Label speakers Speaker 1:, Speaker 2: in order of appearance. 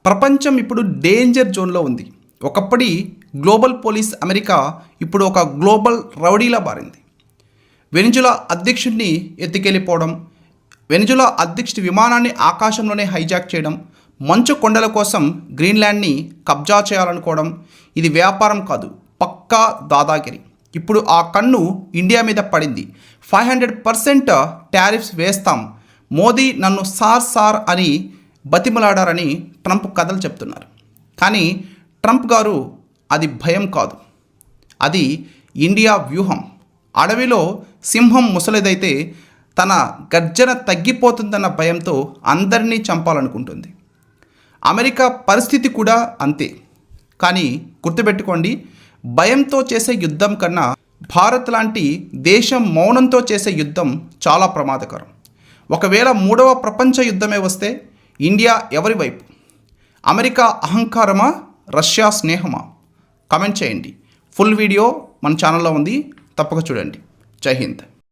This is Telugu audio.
Speaker 1: ప్రపంచం ఇప్పుడు డేంజర్ జోన్లో ఉంది. ఒకప్పటి గ్లోబల్ పోలీస్ అమెరికా ఇప్పుడు ఒక గ్లోబల్ రౌడీలా మారింది. వెనిజులా అధ్యక్షుడిని ఎత్తుకెళ్ళిపోవడం, వెనిజులా అధ్యక్షుడి విమానాన్ని ఆకాశంలోనే హైజాక్ చేయడం, మంచు కొండల కోసం గ్రీన్లాండ్ని కబ్జా చేయాలనుకోవడం, ఇది వ్యాపారం కాదు, పక్కా దాదాగిరి. ఇప్పుడు ఆ కన్ను ఇండియా మీద పడింది. 500% టారిఫ్స్ వేస్తాం, మోదీ నన్ను సార్ అని బతిమలాడారని ట్రంప్ కథలు చెప్తున్నారు. కానీ ట్రంప్ గారు అది భయం కాదు, అది ఇండియా వ్యూహం. అడవిలో సింహం ముసలిదైతే తన గర్జన తగ్గిపోతుందన్న భయంతో అందరినీ చంపాలనుకుంటుంది. అమెరికా పరిస్థితి కూడా అంతే. కానీ గుర్తుపెట్టుకోండి, భయంతో చేసే యుద్ధం కన్నా భారత్ లాంటి దేశం మౌనంతో చేసే యుద్ధం చాలా ప్రమాదకరం. ఒకవేళ 3వ ప్రపంచ యుద్ధమే వస్తే ఇండియా ఎవరి వైపు? అమెరికా అహంకారమా, రష్యా స్నేహమా? కామెంట్ చేయండి. ఫుల్ వీడియో మన ఛానల్లో ఉంది, తప్పక చూడండి. జై హింద్.